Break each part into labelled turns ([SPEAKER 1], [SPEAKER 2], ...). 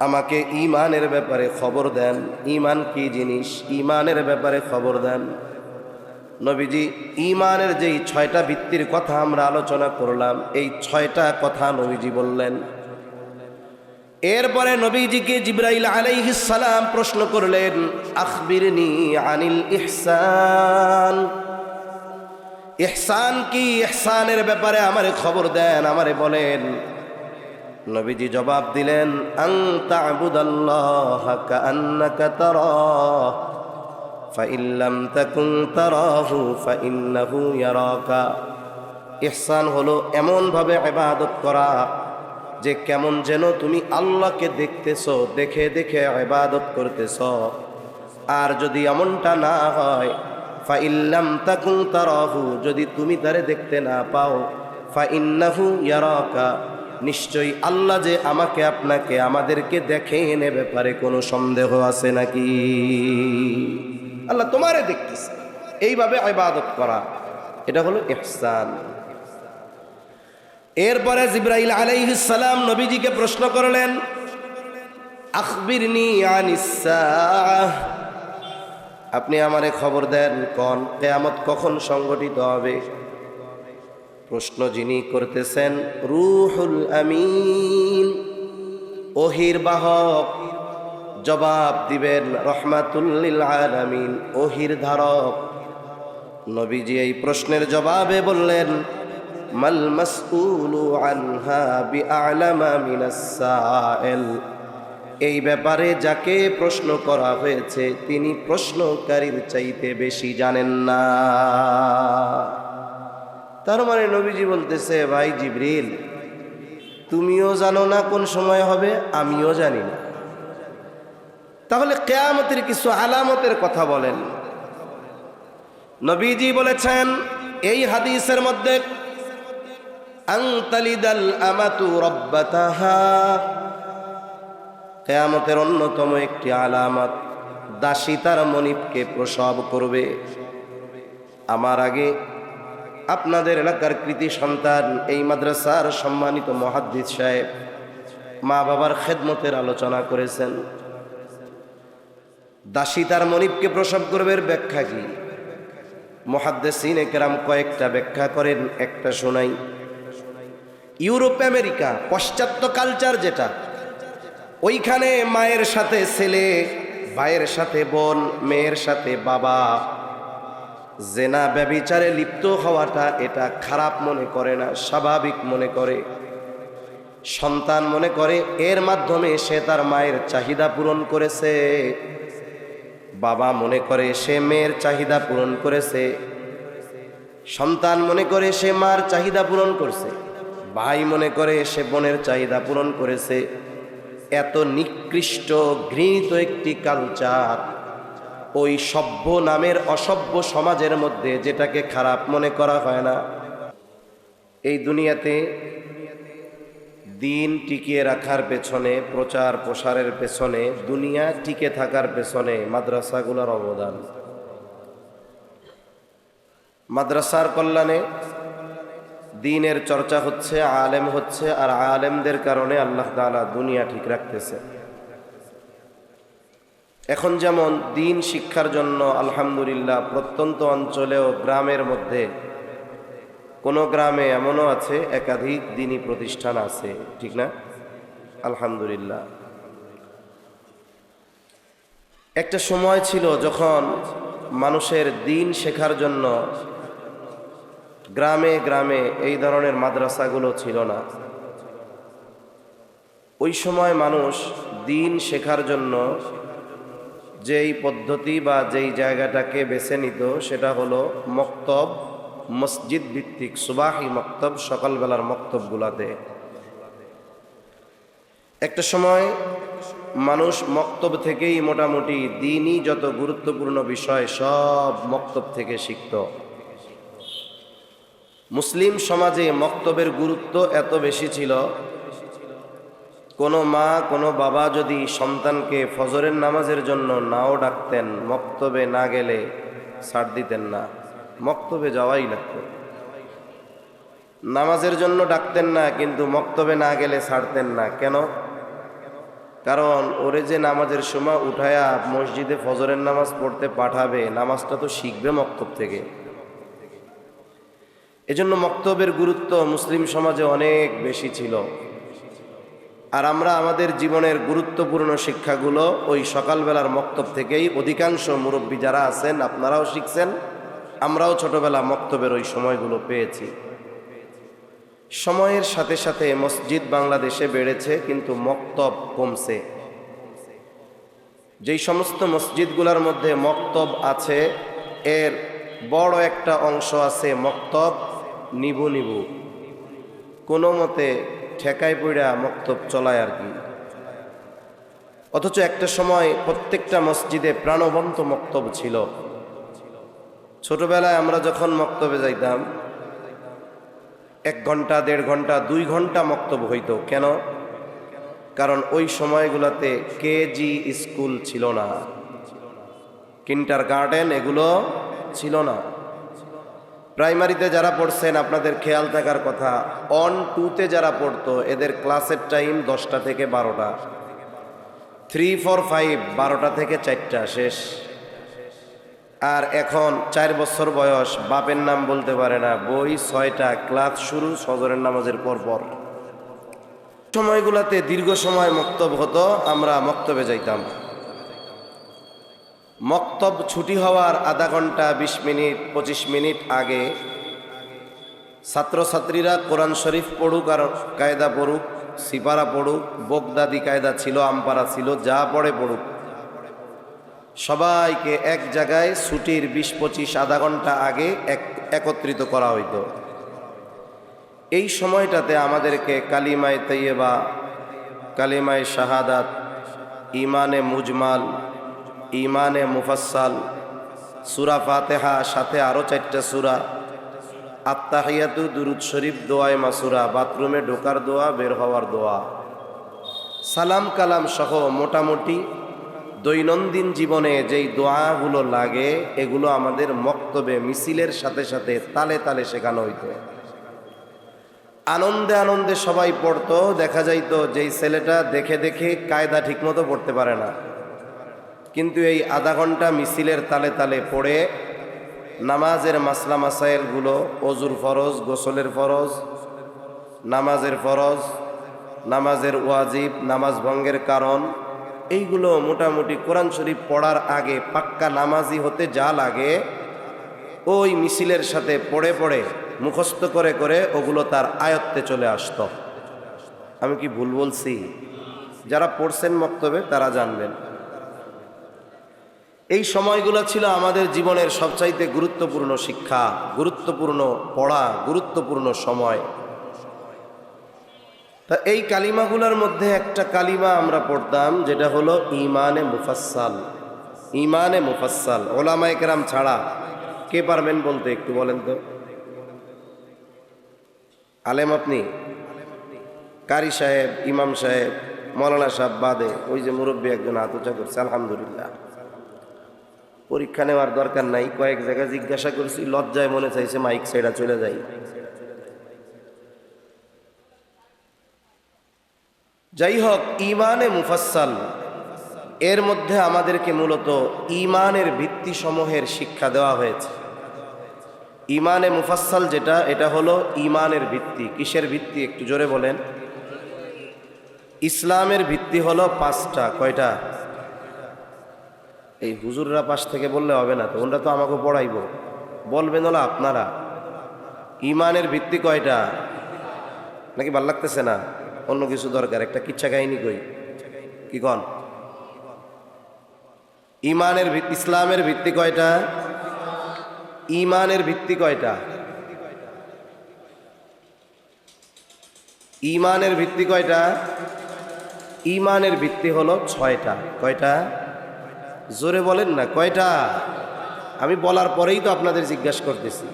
[SPEAKER 1] আমাকে ঈমানের ব্যাপারে খবর দেন, ঈমান কি জিনিস, ঈমানের ব্যাপারে খবর দেন। নবীজি ঈমানের যেই 6টা ভিত্তির কথা আমরা আলোচনা করলাম, এই 6টা কথা নবীজি বললেন। এরপরে নবীজিকে জিবরাইল আলাইহিস সালাম প্রশ্ন করলেন, আখবিরনি আনিল ইহসান, ইহসান কি, ইহসানের ব্যাপারে আমারে খবর দেন, আমারে বলেন। নবীজি জবাব দিলেন, আন তা'বুদাল্লাহা কাআন্নাকা তারাহ ফাইন লাম তাকুন তারাহু ফাইন্নাহু ইয়ারাকা। ইহসান হলো এমন ভাবে ইবাদত করা যে কেমন যেন তুমি আল্লাহকে দেখতেছো, দেখে দেখে ইবাদত করতেছো। আর যদি এমনটা না হয়, ফাইন লাম তাকুন তারাহু, যদি তুমি তারে দেখতে না পাও, ফাইন্নাহু ইয়ারাকা, নিশ্চয়ই আল্লাহ যে আমাকে আপনাকে আমাদেরকে দেখেন, এ ব্যাপারে কোনো সন্দেহ আছে নাকি? আল্লাহ তোমারে দেখতেছে, এইভাবে ইবাদত করা, এটা হলো ইহসান। এরপরে জিবরাইল আলাইহিস সালাম নবীজিকে প্রশ্ন করলেন, আখবিরনি আনিস সাআহ, আপনি আমারে খবর দেন কোন কিয়ামত কখন সংঘটিত হবে। প্রশ্ন যিনি করতেছেন রূহুল আমিন, ওহির বাহক, জবাব দিবেন রহমাতুল লিল আলামিন, ওহির ধারক। নবীজি এই প্রশ্নের জবাবে বললেন, মাল মাসউলু আনহা বিআলামা মিনাস সাইল, এই ব্যাপারে যাকে প্রশ্ন করা হয়েছে তিনি প্রশ্নকারীর চাইতে বেশি জানেন না। তার মানে নবীজি বলতেছে, ভাই জিবরিল, তুমিও জানো না কোন সময় হবে, আমিও জানি না, তাহলে কিয়ামতের কিছু আলামতের কথা বলেন। নবীজি বলেছেন এই হাদিসের মধ্যে, আনতালিদাল আমাতু রাব্বাতাহা, কিয়ামতের অন্যতম একটি আলামত, দাসী তার মনিবকে প্রসব করবে। আমার আগে আপনাদের এলাকার কৃতি সন্তান, এই মাদ্রাসার সম্মানিত মুহাদ্দিস সাহেব মা বাবার খেদমতের আলোচনা করেছেন। দাসী তার মনিবকে প্রসব করবে, এর ব্যাখ্যা কি? মুহাদ্দিসিনে কেরাম কয়েকটা ব্যাখ্যা করেন, একটা শোনাই। ইউরোপ আমেরিকা পাশ্চাত্য কালচার যেটা, ওইখানে মায়ের সাথে ছেলে, ভাইয়ের সাথে বোন, মেয়ের সাথে বাবা জেনা ব্যভিচারে লিপ্ত হওয়াটা এটা খারাপ মনে করে না, স্বাভাবিক মনে করে। সন্তান মনে করে এর মাধ্যমে সে তার মায়ের চাহিদা পূরণ করেছে, বাবা মনে করে সে মেয়ের চাহিদা পূরণ করেছে, সন্তান মনে করে সে মার চাহিদা পূরণ করছে, ভাই মনে করে সে বোনের চাহিদা পূরণ করেছে। এত নিকৃষ্ট ঘৃণিত একটি কালচার ওই সভ্য নামের অসভ্য সমাজের মধ্যে, যেটাকে খারাপ মনে করা হয় না। এই দুনিয়াতে দিন টিকিয়ে রাখার পেছনে, প্রচার প্রসারের পেছনে, দুনিয়া টিকে থাকার পেছনে মাদ্রাসাগুলোর অবদান। মাদ্রাসার কল্যাণে দ্বীনের চর্চা হচ্ছে, আলেম হচ্ছে, আর আলেমদের কারণে আল্লাহ তাআলা দুনিয়া ঠিক রাখতেছে। এখন যেমন দ্বীন শিক্ষার জন্য আলহামদুলিল্লাহ প্রত্যন্ত অঞ্চলেও গ্রামের মধ্যে কোনো গ্রামে এমনও আছে একাধিক দ্বীনী প্রতিষ্ঠান আছে, ঠিক না? আলহামদুলিল্লাহ। একটা সময় ছিল যখন মানুষের দ্বীন শেখার জন্য গ্রামে গ্রামে এই ধরনের মাদ্রাসাগুলো ছিল না। ওই সময় মানুষ দ্বীন শেখার জন্য যেই পদ্ধতি বা যেই জায়গাটাকে বেছে নিত সেটা হলো মক্তব, মসজিদ ভিত্তিক সুবাহি মক্তব, সকালবেলার মক্তবগুলাতে। একটা সময় মানুষ মক্তব থেকেই মোটামুটি দ্বীনি যত গুরুত্বপূর্ণ বিষয় সব মক্তব থেকে শিখত। মুসলিম সমাজে মক্তবের গুরুত্ব এত বেশি ছিল, কোনো মা কোনো বাবা যদি সন্তানকে ফজরের নামাজের জন্য নাও ডাকতেন, মক্তবে না গেলে ছাড় দিতেন না, মক্তবে যাওয়াই লাগতো। নামাজের জন্য ডাকতেন না, কিন্তু মক্তবে না গেলে ছাড়তেন না। কেন? কারণ ওরে যে নামাজের সময় উঠায়া মসজিদে ফজরের নামাজ পড়তে পাঠাবে, নামাজটা তো শিখবে মক্তব থেকে। এজন্য মক্তবের গুরুত্ব মুসলিম সমাজে অনেক বেশি ছিল। আর আমরা আমাদের জীবনের গুরুত্বপূর্ণ শিক্ষাগুলো ওই সকালবেলার মক্তব থেকেই, অধিকাংশ মুরব্বী যারা আছেন আপনারাও শিখছেন, আমরাও ছোটবেলা মক্তবের ওই সময়গুলো পেয়েছি। সময়ের সাথে সাথে মসজিদ বাংলাদেশে বেড়েছে, কিন্তু মক্তব কমছে। যেই সমস্ত মসজিদগুলোর মধ্যে মক্তব আছে, এর বড় একটা অংশ আছে মক্তব নিবু নিবু, কোনো মতে ঠেকায় পড়া মক্তব চলায় আর কি। অথচ একটা সময় প্রত্যেকটা মসজিদে প্রাণবন্ত মক্তব ছিল। ছোটবেলায় আমরা যখন মক্তবে যাইতাম, 1 ঘন্টা 1.5 ঘন্টা 2 ঘন্টা মক্তব হইতো। কেন? কারণ ওই সময়গুলোতে কেজি স্কুল ছিল না, কিন্ডার গার্ডেন এগুলো ছিল না। প্রাইমারিতে যারা পড়ছেন আপনাদের খেয়াল থাকার কথা, 1, 2তে যারা পড়তো এদের ক্লাসের টাইম 10টা থেকে 12টা, 3, 4, 5 12টা থেকে 4টা শেষ। আর এখন 4 বছর বয়স, বাপের নাম বলতে পারে না, বই 6টা, ক্লাস শুরু ফজরের নামাজের পরপর। সময়গুলোতে দীর্ঘ সময় মক্তব হতো, আমরা মক্তবে যাইতাম। মক্তব ছুটি হওয়ার আধা ঘন্টা 20 মিনিট 25 মিনিট আগে ছাত্রছাত্রীরা কোরআন শরীফ পড়ুক আর কায়দা পড়ুক, সিপারা পড়ুক, বোগদাদি কায়দা ছিল, আমপারা ছিল, যা পড়ে পড়ুক, সবাইকে এক জায়গায় ছুটির 20-25 আধা ঘন্টা আগে একত্রিত করা হইতো। এই সময়টাতে আমাদেরকে কালিমায়ে তাইয়্যিবা, কালিমায়ে শাহাদাত, ইমানে মুজমাল, ইমানে মুফাসসাল, সূরা ফাতিহা, সাথে আরও 4টা সূরা, আত্তাহিয়াতু, দুরুদ শরীফ, দোয়ায়ে মাসুরা, বাথরুমে ঢোকার দোয়া, বের হওয়ার দোয়া, সালাম কালাম সহ মোটামুটি দৈনন্দিন জীবনে যেই দোয়াগুলো লাগে এগুলো আমাদের মক্তবে মিছিলের সাথে সাথে তালে তালে শেখানো হইতো। আনন্দে আনন্দে সবাই পড়তো। দেখা যাইতো যেই ছেলেটা দেখে দেখে কায়দা ঠিকমতো পড়তে পারে না, কিন্তু এই আধা ঘন্টা মিছিলের তালে তালে পড়ে নামাজের মাসলা মাসাইলগুলো, অজুর ফরজ, গোসলের ফরজ, নামাজের ফরজ, নামাজের ওয়াজিব, নামাজ ভঙ্গের কারণ, এইগুলো মোটামুটি কোরআন শরীফ পড়ার আগে পাক্কা নামাজি হতে যা লাগে ওই মিছিলের সাথে পড়ে পড়ে মুখস্থ করে করে ওগুলো তার আয়ত্তে চলে আসতো। আমি কি ভুল বলছি? যারা পড়ছেন মক্তবে তারা জানবেন। এই সময়গুলো ছিল আমাদের জীবনের সবচাইতে গুরুত্বপূর্ণ শিক্ষা, গুরুত্বপূর্ণ পড়া, গুরুত্বপূর্ণ সময়। তা এই কালিমাগুলোর মধ্যে একটা কালিমা আমরা পড়তাম, যেটা হলো ইমানে মুফাসসাল। ইমানে মুফাসসাল ওলামায়ে কেরাম ছাড়া কে পারবেন বলতে? একটু বলেন তো। আলেম আপনি? কারি সাহেব, ইমাম সাহেব, মৌলানা সাহেব বাদে ওই যে মুরব্বী একজন হাত উঁচা করছে, আলহামদুলিল্লাহ। পরীক্ষা নেওয়ার দরকার নাই, কয়েক জায়গায় জিজ্ঞাসা করছি, লজ্জায় মনে চাইছে মাইক সাইডা চলে যাই। যাই হোক, ইমানে মুফাসসাল এর মধ্যে আমাদেরকে মূলত ইমানের ভিত্তিসমূহের শিক্ষা দেওয়া হয়েছে। ইমানে মুফাসসাল যেটা, এটা হলো ইমানের ভিত্তি। কিসের ভিত্তি? একটু জোরে বলেন। ইসলামের ভিত্তি হলো 5টা। কয়টা? এই হুজুররা পাশ থেকে বললে হবে না তো, ওনারা তো আমাকে পড়াইব, বলবেন হলো আপনারা। ইমানের ভিত্তি কয়টা? নাকি ভাল লাগতেছে না? অন্য কিছু দরকার? একটা কিচ্ছা কাহিনী কই, কি কন? ইমানের ভিত্তি, ইসলামের ভিত্তি কয়টা? ইমানের ভিত্তি কয়টা? ইমানের ভিত্তি কয়টা? ইমানের ভিত্তি হলো 6টা। কয়টা? জোরে বলেন না, কয়টা? আমি বলার পরেই তো আপনাদের জিজ্ঞাসা করতেছি।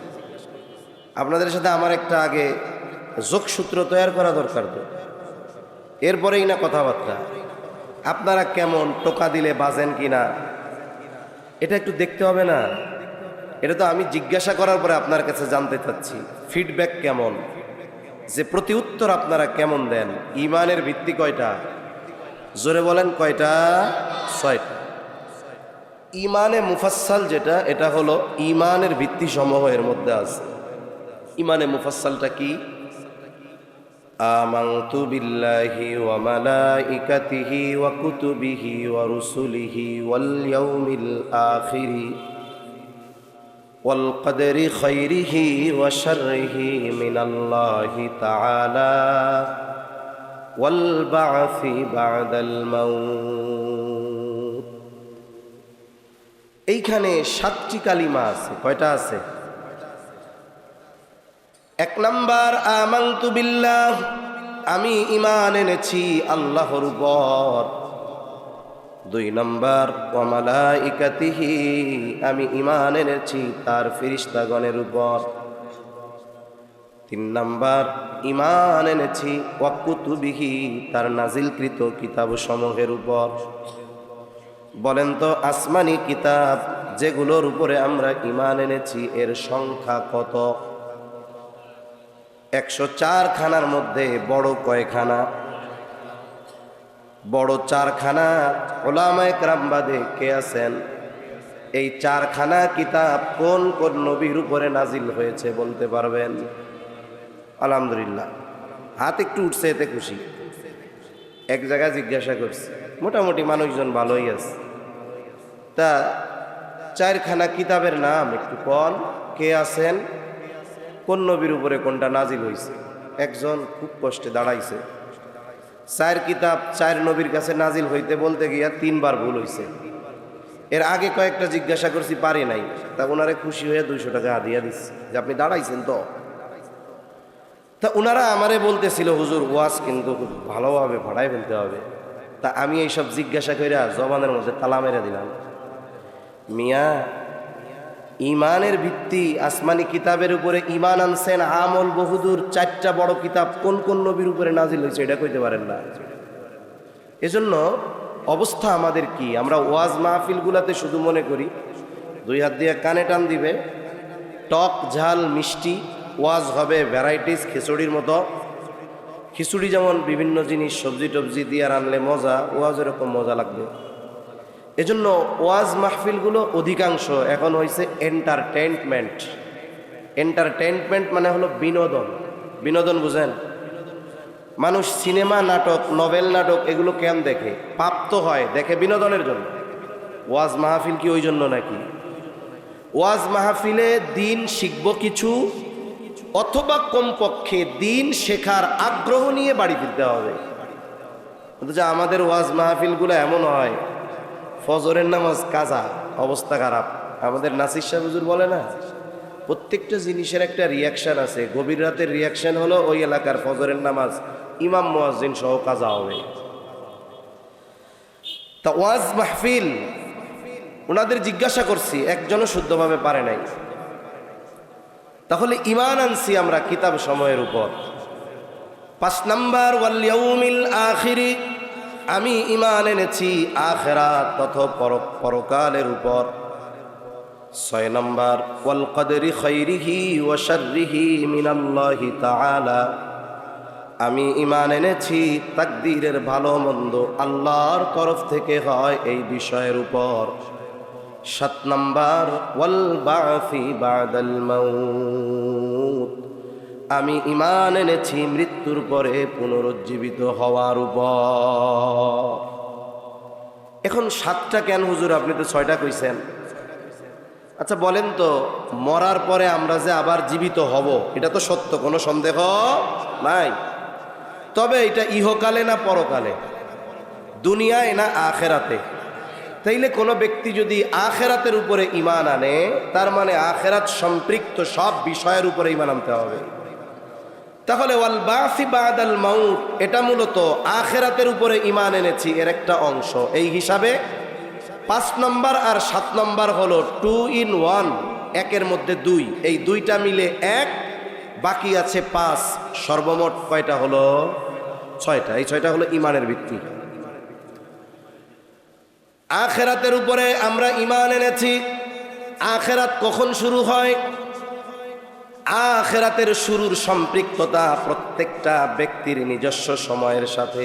[SPEAKER 1] আপনাদের সাথে আমার একটা আগে যোগসূত্র তৈরি করা দরকার, তো এরপরেই না কথাবার্তা। আপনারা কেমন, টোকা দিলে বাজেন কিনা এটা একটু দেখতে হবে না? এটা তো আমি জিজ্ঞাসা করার পরে আপনার কাছে জানতে চাচ্ছি ফিডব্যাক কেমন, যে প্রতি উত্তর আপনারা কেমন দেন। ইমানের ভিত্তি কয়টা? জোরে বলেন কয়টা? 6টা। ইমানে মুফাসসাল যেটা, এটা হলো ইমানের ভিত্তি সমূহ এর মধ্যে আছে। ইমানে মুফাসসালটা কি? আমানতু বিল্লাহি ওয়া মালাইকাতিহি ওয়া কুতুবিহি ওয়া রুসুলিহি ওয়াল ইয়াউমিল আখিরি ওয়াল কদরি খাইরিহি ওয়া শাররিহি মিনাল্লাহি তাআলা ওয়াল বা'সি বা'দাল মাউত। এইখানে 7টি কালিমা আছে। কয়টা আছে? 1 নাম্বার আমানতু বিল্লাহ, আমি ঈমান এনেছি আল্লাহর উপর। 2 নাম্বার ওয়া মালাইকাতিহি, আমি ঈমান এনেছি তার ফেরেশতাগণের উপর। 3 নাম্বার ঈমান এনেছি ওয়া কুতুবিহি, তার নাজিলকৃত কিতাবসমূহের উপর। বলেন তো আসমানি কিতাব যেগুলোর উপরে আমরা ঈমান এনেছি এর সংখ্যা কত? 104 খানার মধ্যে বড় কয়খানা? বড় 4 খানা। উলামায়ে কেরাম বাদে কে আছেন এই 4 খানা কিতাব কোন কোন নবীর উপরে নাজিল হয়েছে বলতে পারবেন? আলহামদুলিল্লাহ, হাত একটু উঠছে, এতে খুশি। এক জায়গায় জিজ্ঞাসা করছি, মোটামুটি মানুষজন ভালোই আছে। তা 4 খানা কিতাবের নাম একটু কোন, কে আছেন? কোন নবীর উপরে কোনটা নাজিল হয়েছে? একজন খুব কষ্টে দাঁড়াইছে। 4 কিতাব 4 নবীর কাছে নাজিল হইতে বলতে গিয়া 3 বার ভুল হয়েছে। এর আগে কয়েকটা জিজ্ঞাসা করছি, পারি নাই। তা ওনারে খুশি হয়ে 200 টাকা হাদিয়া দিচ্ছে যে আপনি দাঁড়াইছেন তো। তা ওনারা আমারে বলতেছিল, হুজুর ওয়াজ কিন্তু খুব ভালোভাবে ভাড়ায় ফেলতে হবে। তা আমি এইসব জিজ্ঞাসা কইরা জবানের মধ্যে তালা মেরে দিলাম। মিয়া, ইমানের ভিত্তি আসমানি কিতাবের উপরে ঈমান আনছেন, আমল বহুদূর। 4টা বড় কিতাব কোন কোন নবীর উপরে নাজিল হয়েছে এটা কইতে পারেন না। এজন্য অবস্থা আমাদের কি? আমরা ওয়াজ মাহফিলগুলাতে শুধু মনে করি 2 হাত দিয়ে কানে টান দিবে, টক ঝাল মিষ্টি ওয়াজ হবে, ভ্যারাইটিস খিচুড়ির মতো। খিচুড়ি যেমন বিভিন্ন জিনিস সবজি টবজি দিয়ে রানলে মজা, ওয়াজ এরকম মজা লাগবে। এজন্য ওয়াজ মাহফিলগুলো অধিকাংশ এখন হয়েছে এন্টারটেনমেন্ট। এন্টারটেনমেন্ট মানে হলো বিনোদন। বিনোদন বুঝেন? মানুষ সিনেমা, নাটক, নভেল, নাটক এগুলো কেন দেখে? পাপ তো হয়, দেখে বিনোদনের জন্য। ওয়াজ মাহফিল কি ওই জন্য নাকি? ওয়াজ মাহফিলে দিন শিখবো কিছু, অথবা কমপক্ষে দিন শেখার আগ্রহ নিয়ে বাড়ি ফিরতে হবে। অথচ আমাদের ওয়াজ মাহফিলগুলো এমন হয়, ফজরের নামাজ কাজা, অবস্থা খারাপ। আমাদের নাসির সাহেব হুজুর বলে না, প্রত্যেকটা জিনিসের একটা রিয়াকশন আছে। গভীর রাতের রিয়াকশন হলো ওই এলাকার ফজরের নামাজ ইমাম মুয়াজ্জিন সহ কাজা হবে। তা ওয়াজ মাহফিল ওনাদের জিজ্ঞাসা করছি, একজনও শুদ্ধভাবে পারে নাই। তাহলে ঈমান আনছি আমরা কিতাব সময়ের উপর। 5 নাম্বার ওয়াল ইয়াউমিল আখিরি, আমি ঈমান এনেছি আখিরাত তথা পরকালের উপর। 6 নাম্বার ওয়াল কদরি খাইরিহি ওয়া শাররিহি মিনাল্লাহি তাআলা, আমি ঈমান এনেছি তাকদীরের ভালো মন্দ আল্লাহর তরফ থেকে হয় এই বিষয়ের উপর। 7 নাম্বার ওয়াল বা'সি বা'দাল মাউত, আমি ঈমান এনেছি মৃত্যুর পরে পুনরুজ্জীবিত হওয়ার উপর। এখন 7টা কেন হুজুর? আপনি তো 6টা কইছেন। আচ্ছা বলেন তো, মরার পরে আমরা যে আবার জীবিত হব এটা তো সত্য, কোনো সন্দেহ নাই। তবে এটা ইহকালে না পরকালে? দুনিয়ায় না আখেরাতে? তাইলে কোনো ব্যক্তি যদি আখেরাতের উপরে ঈমান আনে, তার মানে আখেরাত সম্পৃক্ত সব বিষয়ের উপরে ঈমান আনতে হবে। তাহলে ওয়াল বা'সি বা'দাল মাউত, এটা মূলত আখেরাতের উপরে ঈমান এনেছি এর একটা অংশ। এই হিসাবে 5 নম্বর আর 7 নম্বর হলো 2 in 1, একের মধ্যে 2, এই 2টা মিলে 1, বাকি আছে 5, সর্বমোট কয়টা হলো? 6টা। এই 6টা হলো ঈমানের ভিত্তি। আখেরাতের উপরে আমরা ঈমান এনেছি। আখেরাত কখন শুরু হয়? আখেরাতের শুরুর সম্পৃক্ততা প্রত্যেকটা ব্যক্তির নিজস্ব সময়ের সাথে।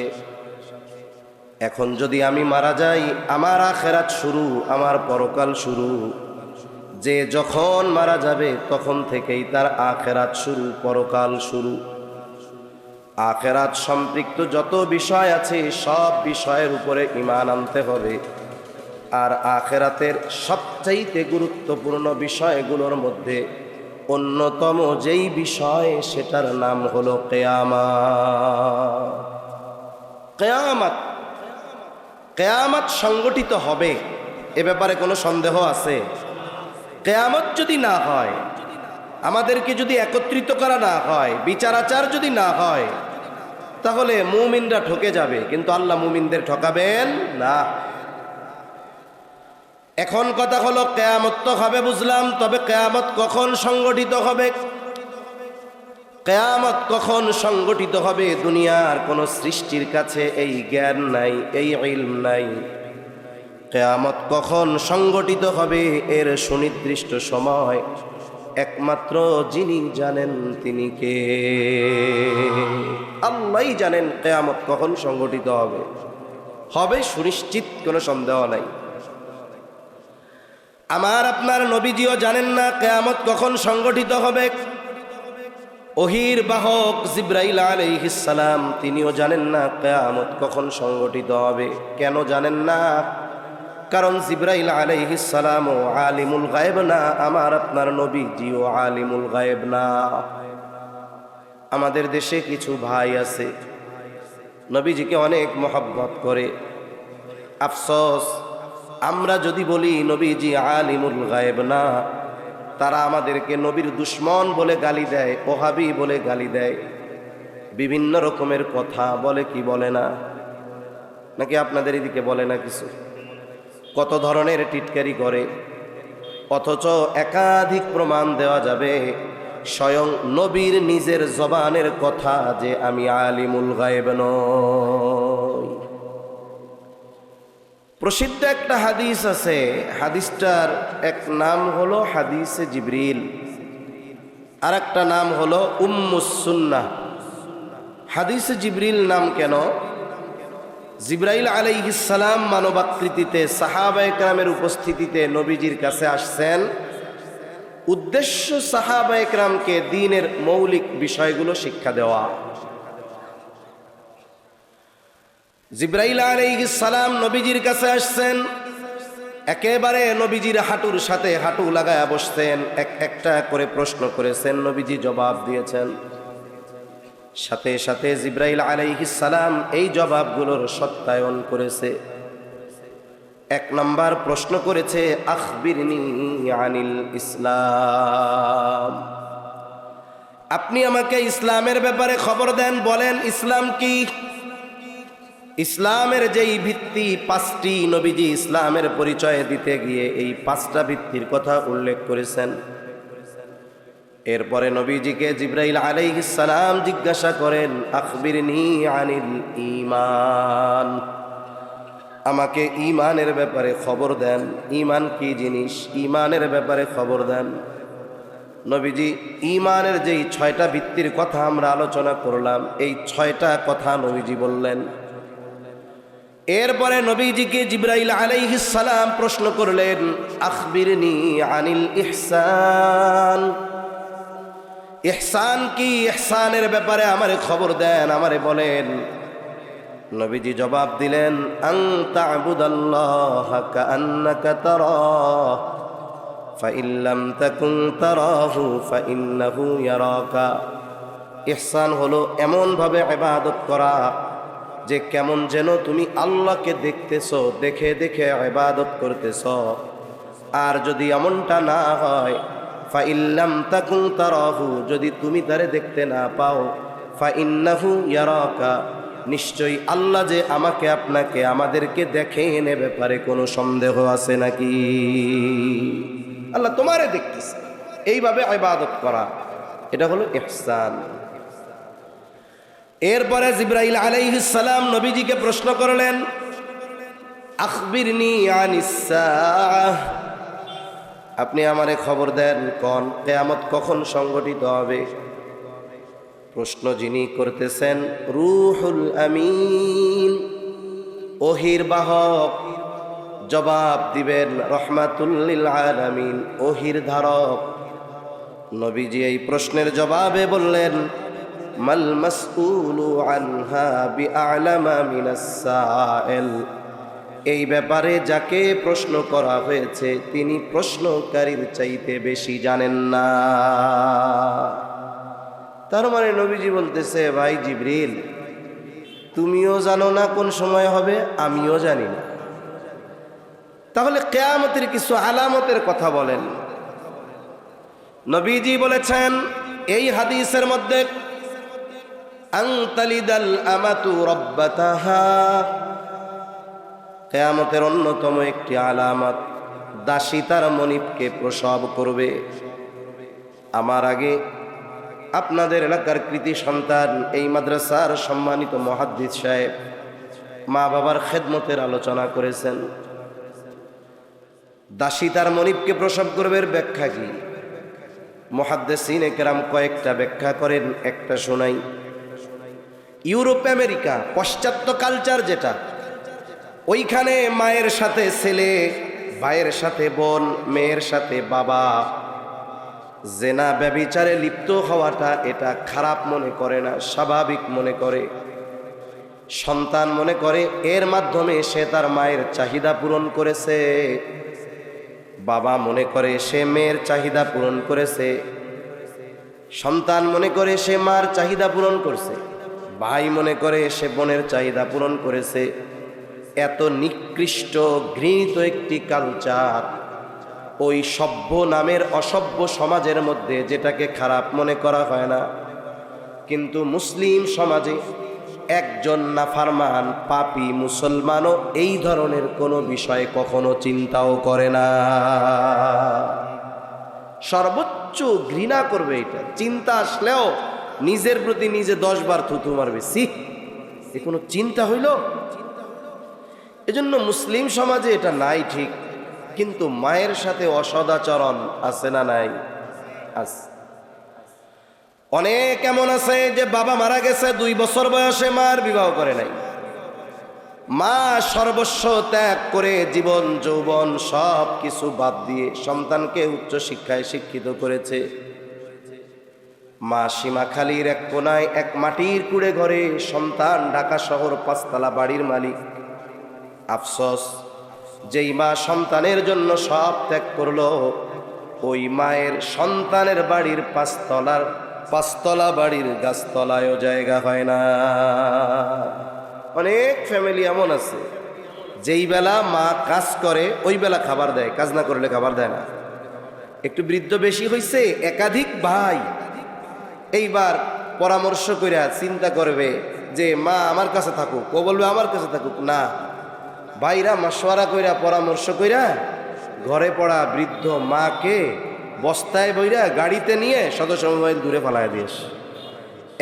[SPEAKER 1] এখন যদি আমি মারা যাই, আমার আখিরাত শুরু, আমার পরকাল শুরু। যে যখন মারা যাবে তখন থেকেই তার আখিরাত শুরু, পরকাল শুরু। আখিরাত সম্পৃক্ত যত বিষয় আছে সব বিষয়ের উপরে ঈমান আনতে হবে। আর আখিরাতের সবচাইতে গুরুত্বপূর্ণ বিষয়গুলোর মধ্যে অন্যতম যেই বিষয়, সেটার নাম হলো কিয়ামত। কিয়ামত, কিয়ামত সংগঠিত হবে, এ ব্যাপারে কোনো সন্দেহ আছে? কিয়ামত যদি না হয়, আমাদেরকে যদি একত্রিত করা না হয়, বিচার আচার যদি না হয়, তাহলে মুমিনরা ঠকে যাবে, কিন্তু আল্লাহ মুমিনদের ঠকাবেন না। এখন কথা হলো, কিয়ামত তো হবে বুঝলাম, তবে কিয়ামত কখন সংগঠিত হবে? কিয়ামত কখন সংগঠিত হবে? দুনিয়ার কোন সৃষ্টির কাছে এই জ্ঞান নাই, এই ইলম নাই। কিয়ামত কখন সংগঠিত হবে এর সুনির্দিষ্ট সময় একমাত্র যিনি জানেন তিনি কে? আল্লাহই জানেন কিয়ামত কখন সংগঠিত হবে। হবে সুনিশ্চিত, কোনো সন্দেহ নাই। আমার আপনার নবীজিও জানেন না কিয়ামত কখন সংগঠিত হবে। ওহীর বাহক জিবরাইল আলাইহিস সালাম, তিনিও জানেন না কিয়ামত কখন সংগঠিত হবে। কেন জানেন না? কারণ জিবরাইল আলাইহিস সালাম ও আলিমুল গায়ব না, আমার আপনার নবীজিও আলিমুল গায়ব না। আমাদের দেশে কিছু ভাই আছে নবীজিকে অনেক মহব্বত করে। আফসোস, আমরা যদি বলি নবীজি আলিমুল গায়ব না, তারা আমাদেরকে নবীর দুশ্মন বলে গালি দেয়, ওহাবি বলে গালি দেয়, বিভিন্ন রকমের কথা বলে। কি বলে না? নাকি আপনাদের এদিকে বলে না কিছু? কত ধরনের টিটকারি করে, অথচ একাধিক প্রমাণ দেওয়া যাবে স্বয়ং নবীর নিজের জবানের কথা যে আমি আলিমুল গায়ব নই। প্রসিদ্ধ একটা হাদিস আছে, হাদিসটার এক নাম হলো হাদিসে জিবরিল, আর একটা নাম হলো উম্মুস সুন্নাহ। হাদিসে জিবরিল নাম কেন? জিবরাইল আলাইহিস সালাম মানবাকৃতিতে সাহাবায়ে কেরামের উপস্থিতিতে নবীজির কাছে আসছেন। উদ্দেশ্য সাহাবায়ে কেরামকে দ্বীনের মৌলিক বিষয়গুলো শিক্ষা দেওয়া। জিবরাইল আলাইহিস সালাম নবীজির কাছে আসছেন, একেবারে নবীজির হাঁটুর সাথে হাঁটু লাগায়া বসছেন, একটা করে প্রশ্ন করেছেন, নবীজি জবাব দিয়েছেন। সাথে সাথে জিবরাইল আলাইহিস সালাম এই জবাবগুলোর সত্যায়ন করেছে। এক নাম্বার প্রশ্ন করেছে, আখবিরনি আনিল ইসলাম, আপনি আমাকে ইসলামের ব্যাপারে খবর দেন, বলেন ইসলাম কি? ইসলামের যেই ভিত্তি পাঁচটি, নবীজি ইসলামের পরিচয় দিতে গিয়ে এই পাঁচটা ভিত্তির কথা উল্লেখ করেছেন। এরপরে নবীজিকে জিবরাইল আলাইহিস সালাম জিজ্ঞাসা করেন, আখবিরনি আনিল ঈমান, আমাকে ঈমানের ব্যাপারে খবর দেন। ঈমান কি জিনিস, ঈমানের ব্যাপারে খবর দেন। নবীজি ঈমানের যেই 6টা ভিত্তির কথা আমরা আলোচনা করলাম, এই 6টা কথা নবীজি বললেন। এরপরে নবীজিকে জিবরাইল আলাইহিস সালাম প্রশ্ন করলেন, আখবিরনি আনিল ইহসান, ইহসান কি? ইহসানের ব্যাপারে আমারে খবর দেন, আমারে বলেন। নবীজি জবাব দিলেন, আন তা'বুদাল্লাহা কাআন্নাকা তারাহু ফাইন লাম তাকুন তারাহু ফাইন্নাহু ইয়ারাকা। ইহসান হলো এমন ভাবে ইবাদত করা যে কেমন যেন তুমি আল্লাহকে দেখতেছো, দেখে দেখে ইবাদত করতেছো। আর যদি এমনটা না হয়, ফাইন লাম তাকুন তারাহু, যদি তুমি তারে দেখতে না পাও, ফাইন্নাহু ইয়ারাকা, নিশ্চয়ই আল্লাহ যে আমাকে আপনাকে আমাদেরকে দেখেন, এ ব্যাপারে কোনো সন্দেহ আছে নাকি? আল্লাহ তোমারে দেখতেছে, এইভাবে ইবাদত করা, এটা হলো ইহসান। এরপরে জিবরাইল আলাইহিস সালাম নবীজিকে প্রশ্ন করলেন, আখবিরনি আনিস সাআহ, আপনি আমারে খবর দেন কোন কিয়ামত কখন সংগঠিত হবে। প্রশ্ন যিনি করতেছেন রূহুল আমিন, ওহির বাহক জবাব দিবেন রহমাতুল লিল আলামিন, ওহির ধারক। নবীজি এই প্রশ্নের জবাবে বললেন, মাল মাসউলু আনহা বিআলামা মিনাস সাইল। এই ব্যাপারে যাকে প্রশ্ন করা হয়েছে তিনি প্রশ্নকারীর চাইতে বেশি জানেন না। তার মানে নবীজি বলতেছে, ভাই জিবরিল, তুমিও জানো না কোন সময় হবে, আমিও জানি না, তাহলে কিয়ামতের কিছু আলামতের কথা বলেন। নবীজি বলেছেন এই হাদিসের মধ্যে, আনতালিদাল আমাতু রাব্বাতাহা, কিয়ামতের অন্যতম একটি আলামত, দাসী তার মনিবকে প্রসব করবে। আমার আগে আপনাদের এলাকার কৃতি সন্তান, এই মাদ্রাসার সম্মানিত মুহাদ্দিস সাহেব মা বাবার খেদমতের আলোচনা করেছেন। দাসী তার মনিবকে প্রসব করবে এর ব্যাখ্যা কি? মুহাদ্দিসিনে কেরাম কয়েকটা ব্যাখ্যা করেন, একটা শোনাই। ইউরোপ আমেরিকা পাশ্চাত্য কালচার যেটা, ওইখানে মায়ের সাথে ছেলে, ভাইয়ের সাথে বোন, মেয়ের সাথে বাবা জেনা ব্যভিচারে লিপ্ত হওয়াটা এটা খারাপ মনে করে না, স্বাভাবিক মনে করে। সন্তান মনে করে এর মাধ্যমে সে তার মায়ের চাহিদা পূরণ করেছে, বাবা মনে করে সে মেয়ের চাহিদা পূরণ করেছে, সন্তান মনে করে সে মার চাহিদা পূরণ করছে, ভাই মনে করে সে বোনের চাহিদা পূরণ করেছে। এত নিকৃষ্ট ঘৃণিত একটি কালচার ওই সভ্য নামের অসভ্য সমাজের মধ্যে, যেটাকে খারাপ মনে করা হয় না, কিন্তু মুসলিম সমাজে একজন নাফরমান পাপী মুসলমানও এই ধরনের কোনো বিষয় কখনো চিন্তাও করে না। সর্বোচ্চ ঘৃণা করবে এটা, চিন্তা আসলেও নিজের প্রতি নিজে 10 বার থুতু মারবে, সি এ কোনো চিন্তা হইল? এজন্য মুসলিম সমাজে এটা নাই ঠিক, কিন্তু মায়ের সাথে অসদাচরণ আছে না নাই? আছে। অনেক এমন আছে যে বাবা মারা গেছে 2 বছর বয়সে, মার বিবাহ করে নাই, মা সর্বস্ব ত্যাগ করে জীবন যৌবন সব কিছু বাদ দিয়ে সন্তানকে উচ্চ শিক্ষায় শিক্ষিত করেছে। মা সীমাখালীর এক কোনায় এক মাটির কুড়ে ঘরে, সন্তান ঢাকা শহর 5 তলা বাড়ির মালিক। আফসোস, যেই মা সন্তানের জন্য সব ত্যাগ করলো, ওই মায়ের সন্তানের বাড়ির 5 তলা বাড়ির গাছতলায়ও জায়গা হয় না। অনেক ফ্যামিলি এমন আছে যেই বেলা মা কাজ করে ওই বেলা খাবার দেয়, কাজ না করলে খাবার দেয় না। একটু বৃদ্ধ বেশি হয়েছে, একাধিক ভাই এইবার পরামর্শ কইরা চিন্তা করবে যে মা আমার কাছে থাকুক, ও বলবে আমার কাছে থাকুক না, ভাইরা মাশওয়ারা কইরা পরামর্শ কইরা ঘরে পড়া বৃদ্ধ মাকে বস্তায় বইরা গাড়িতে নিয়ে সদস্য মোবাইল দূরে ফালায় দিস।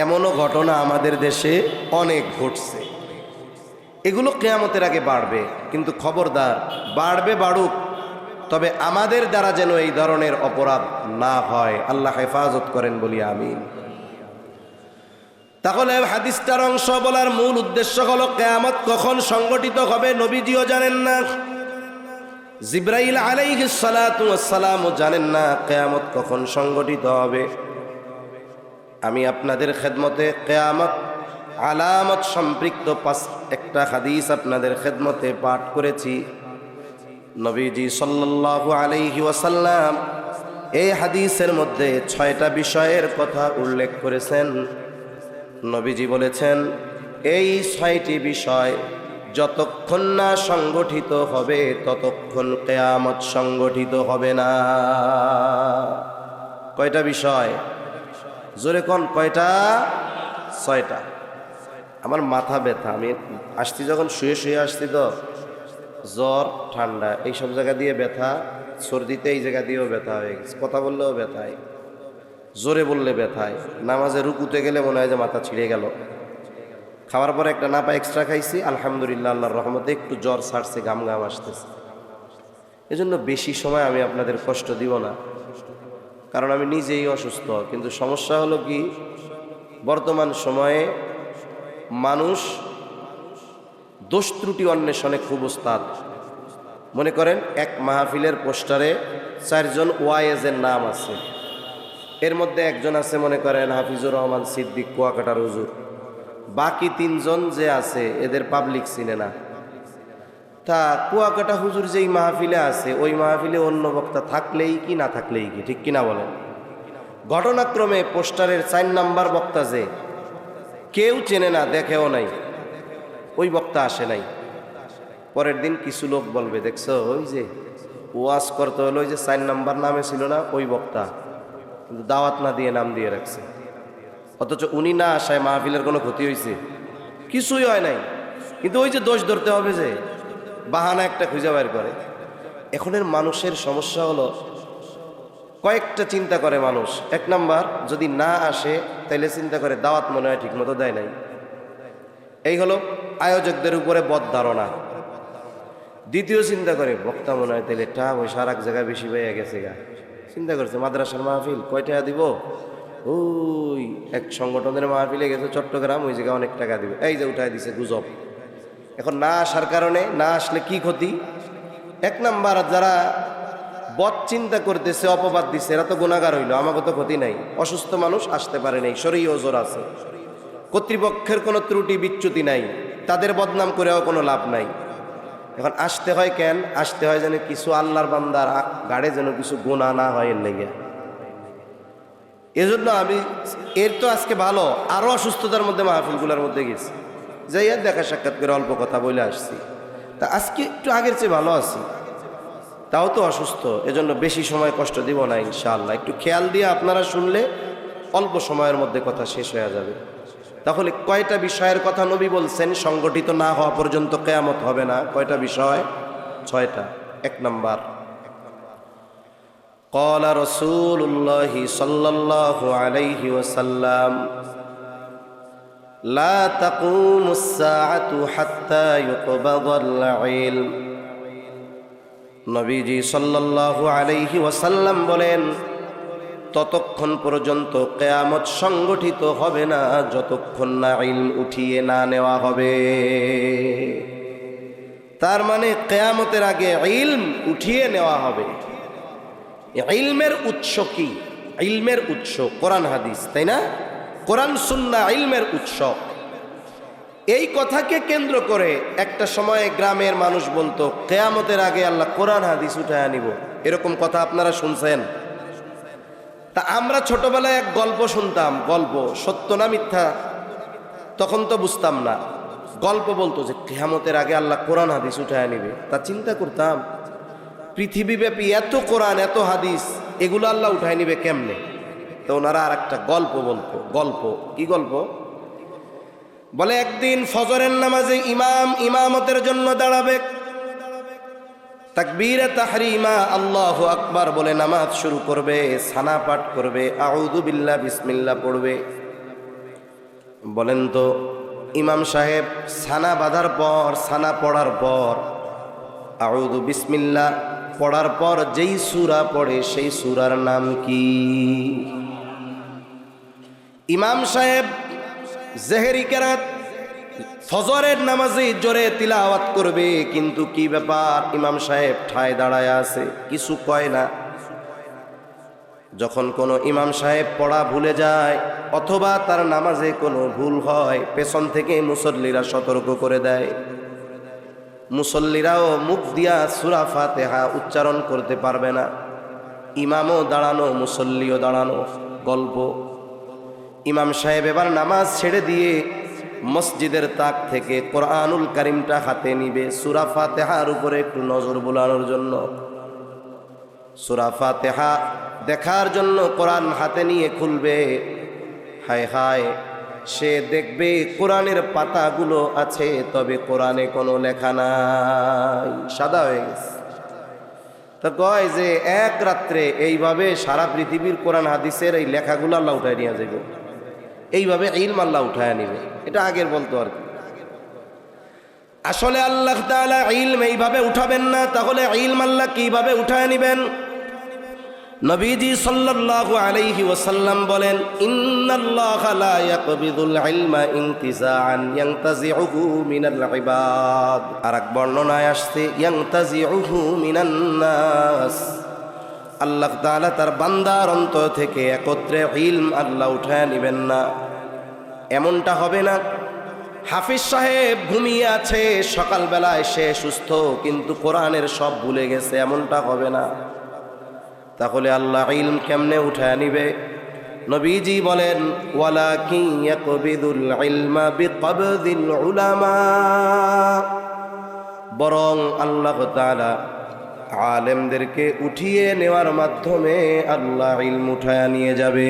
[SPEAKER 1] এমনও ঘটনা আমাদের দেশে অনেক ঘটছে। এগুলো কিয়ামতের আগে বাড়বে, কিন্তু খবরদার, বাড়বে বাড়ুক, তবে আমাদের দ্বারা যেন এই ধরনের অপরাধ না হয়, আল্লাহ হেফাজত করেন বলি আমিন। তাহলে হাদিসটার অংশ বলার মূল উদ্দেশ্য হলো কিয়ামত কখন সংগঠিত হবে নবীজিও জানেন না, জিবরাইল আলাইহিস সালাতু ওয়াস সালামও জানেন না কিয়ামত কখন সংগঠিত হবে। আমি আপনাদের খেদমতে কিয়ামত আলামত সম্পৃক্ত একটা হাদিস আপনাদের খেদমতে পাঠ করেছি। নবীজি সাল্লাল্লাহু আলাইহি ওয়াসাল্লাম এই হাদিসের মধ্যে 6টা বিষয়ের কথা উল্লেখ করেছেন। নবীজি বলেছেন এই 6টি বিষয় যতক্ষণ না সংগঠিত হবে ততক্ষণ কিয়ামত সংগঠিত হবে না। কয়টা বিষয়? জোরে কোন কয়টা? 6টা। আমার মাথা ব্যথা, আমি আসছি যখন শুয়ে শুয়ে আসছি তো, জ্বর ঠান্ডা এইসব জায়গা দিয়ে ব্যথা, সর্দিতে এই জায়গা দিয়েও ব্যথা হয়ে গেছে, কথা বললেও ব্যথায়, জোরে বললে ব্যথায়, নামাজে রুকুতে গেলে মনে হয় যে মাথা ছিঁড়ে গেল। খাওয়ার পরে একটা নাপা এক্সট্রা খাইছি, আলহামদুলিল্লাহ আল্লাহর রহমতে একটু জ্বর ছাড়ছে, গাম গাম আসতেছে। এজন্য বেশি সময় আমি আপনাদের কষ্ট দিব না, কারণ আমি নিজেই অসুস্থ। কিন্তু সমস্যা হলো কি, বর্তমান সময়ে মানুষ দোষ ত্রুটি অন্বেষণে খুব ওস্তাদ। মনে করেন এক মাহফিলের পোস্টারে 4 জন ওয়াইজের নাম আছে, এর মধ্যে একজন আছে মনে করেন হাফিজুর রহমান সিদ্দিক কুয়াকাটার হুজুর, বাকি 3 জন যে আছে এদের পাবলিক চিনে না। তা কুয়াকাটা হুজুর যেই মাহফিলে আছে ওই মাহফিলে অন্য বক্তা থাকলেই কি না থাকলেই কি, ঠিক কিনা বলেন? ঘটনাক্রমে পোস্টারের 4 নাম্বার বক্তা যে কেউ চেনে না, দেখেও নাই, ওই বক্তা আসে নাই। পরের দিন কিছু লোক বলবে, দেখছো ওই যে ওয়াজ করতে হলো ওই যে 4 নাম্বার নামে ছিল না ওই বক্তা, কিন্তু দাওয়াত না দিয়ে নাম দিয়ে রাখছে। অথচ উনি না আসায় মাহফিলের কোনো ক্ষতি হয়েছে? কিছুই হয় নাই। কিন্তু ওই যে দোষ ধরতে হবে, যে বাহানা একটা খুঁজে বের করে। এখনের মানুষের সমস্যা হলো কয়েকটা চিন্তা করে মানুষ। 1 নাম্বার, যদি না আসে তাইলে চিন্তা করে দাওয়াত মনে হয় ঠিক মতো দেয় নাই, এই হলো আয়োজকদের উপরে বদ ধারণা। দ্বিতীয় চিন্তা করে বক্তা মনে হয় তাইলে টাকা পয়সা আর এক জায়গায় বেশি পেয়ে গেছে গা। চিন্তা করছে মাদ্রাসার মাহফিল কয় টাকা দিব, ওই এক সংগঠনের মাহফিলে গেছে চট্টগ্রাম, ওই জায়গায় অনেক টাকা দিবে, এই যে উঠায় দিছে গুজব। এখন না আসার কারণে, না আসলে কি ক্ষতি? 1 নাম্বার, যারা বদ চিন্তা করতেছে অপবাদ দিচ্ছে এরা তো গুনাহগার হইল, আমাকে তো ক্ষতি নাই। অসুস্থ মানুষ আসতে পারে নাই, শরীর ওজোর আছে, কর্তৃপক্ষের কোনো ত্রুটি বিচ্যুতি নাই, তাদের বদনাম করেও কোনো লাভ নাই। এখন আসতে হয় কেন? আসতে হয় যেন কিছু আল্লাহর বান্দার গাড়ে যেন কিছু গুনাহ না হয় এর লেগে। এজন্য আমি এর তো আজকে ভালো আরো অসুস্থতার মধ্যে মাহফিলগুলোর মধ্যে গেছি, যাইয়া দেখা সাক্ষাৎ করে অল্প কথা বলে আসছি। তা আজকে একটু আগের চেয়ে ভালো আছি, তাও তো অসুস্থ, এজন্য বেশি সময় কষ্ট দিব না ইনশাআল্লাহ। একটু খেয়াল দিয়ে আপনারা শুনলে অল্প সময়ের মধ্যে কথা শেষ হয়ে যাবে। তাহলে কয়টা বিষয়ের কথা নবী বলছেন সংগঠিত না হওয়া পর্যন্ত কিয়ামত হবে না? কয়টা বিষয়? 6টা। 1 নাম্বার, قال رسول الله صلى الله عليه وسلم لا تقوم الساعة حتى يقبض العلم। নবীজি সাল্লাল্লাহু আলাইহি ওয়াসাল্লাম বলেন, ততক্ষণ পর্যন্ত কিয়ামত সংগঠিত হবে না যতক্ষণ না ইলম উঠিয়ে না নেওয়া হবে। তার মানে কিয়ামতের আগে ইলম উঠিয়ে নেওয়া হবে। ইলমের উৎস কি? ইলমের উৎস কোরআন হাদিস, তাই না? কোরআন সুন্নাহ ইলমের উৎস। এই কথাকে কেন্দ্র করে একটা সময়ে গ্রামের মানুষ বলতো কিয়ামতের আগে আল্লাহ কোরআন হাদিস উঠায় আনিব, এরকম কথা আপনারা শুনছেন? তা আমরা ছোটবেলায় এক গল্প শুনতাম, গল্প সত্য না মিথ্যা তখন তো বুঝতাম না। গল্প বলতো যে কিয়ামতের আগে আল্লাহ কোরআন হাদিস উঠায় আনিবে। তা চিন্তা করতাম পৃথিবীব্যাপী এত কোরআন এত হাদিস, এগুলো আল্লাহ উঠায় নিবে কেমনে? তো ওনারা আর একটা গল্প বলতো। গল্প কি গল্প? বলে একদিন ফজরের নামাজে ইমাম ইমামতের জন্য দাঁড়াবে, তাকবীরে তাহরিমা আল্লাহু আকবার বলে নামাজ শুরু করবে, সানা পাঠ করবে, আউযু বিল্লাহ বিসমিল্লাহ পড়বে। বলেন তো ইমাম সাহেব সানা বাঁধার পর, সানা পড়ার পর, আউযু বিসমিল্লাহ পড়ার পর যেই সূরা পড়ে সেই সূরার নাম কি? ইমাম সাহেব জেহরি কেরাত ফজরের নামাজে জোরে তিলাওয়াত করবে, কিন্তু কি ব্যাপার ইমাম সাহেব ঠায় দাঁড়ায় আছে, কিছু কয় না। যখন কোনো ইমাম সাহেব পড়া ভুলে যায় অথবা তার নামাজে কোনো ভুল হয়, পেছন থেকে মুসল্লিরা সতর্ক করে দেয়। মুসল্লিরাও মুখ দিয়া সূরা ফাতিহা উচ্চারণ করতে পারবে না। ইমামও দাঁড়ানো, মুসল্লিও দাঁড়ানো। গল্প, ইমাম সাহেব এবার নামাজ ছেড়ে দিয়ে মসজিদের তাক থেকে কোরআনুল কারীমটা হাতে নিবে, সূরা ফাতিহার উপরে একটু নজর বুলানোর জন্য। সূরা ফাতিহা দেখার জন্য কোরআন হাতে নিয়ে খুলবে। হায় হায়, সে দেখবে কোরআনের পাতাগুলো আছে, তবে কোরআনে কোনো লেখা নাই, সাদা হয়ে গেছে। তো কয় যে এক রাত্রে এইভাবে সারা পৃথিবীর কোরআন হাদিসের এই লেখাগুলো আল্লাহ উঠায় নিয়ে যাবে, এইভাবে ইলম আল্লাহ উঠায় নিবে। এটা আগের বলতো আর কি। আসলে আল্লাহ তাআলা ইলম এইভাবে উঠাবেন না, তাহলে ইলম আল্লাহ কিভাবে উঠায় নিবেন? নবীজি সাল্লাল্লাহু আলাইহি ওয়াসাল্লাম বলেন, ইন্নাল্লাহা লা ইয়াকবিদুল ইলমা ইনতিজাআন ইয়ানতাজিউহু মিনাল ইবাদ। আর এক বর্ণনায় আসছে ইয়ানতাজিউহু মিনান নাস। আল্লাহ তাআলা তার বান্দার অন্তর থেকে একত্রে ইলম আল্লাহ উঠায় নেবেন না। এমনটা হবে না হাফিজ সাহেব ঘুমিয়ে আছে, সকালবেলায় সে সুস্থ কিন্তু কোরআনের সব ভুলে গেছে, এমনটা হবে না। তাহলে আল্লাহ ইলম কেমনে উঠায় নিবে? নবীজি বলেন, ওয়ালাকিন ইয়াকবিদুল ইলমা বিকবদিল উলামা। বরং আল্লাহ তাআলা আলেমদেরকে উঠিয়ে নেওয়ার মাধ্যমে আল্লাহ ইলম উঠায় নিয়ে যাবে।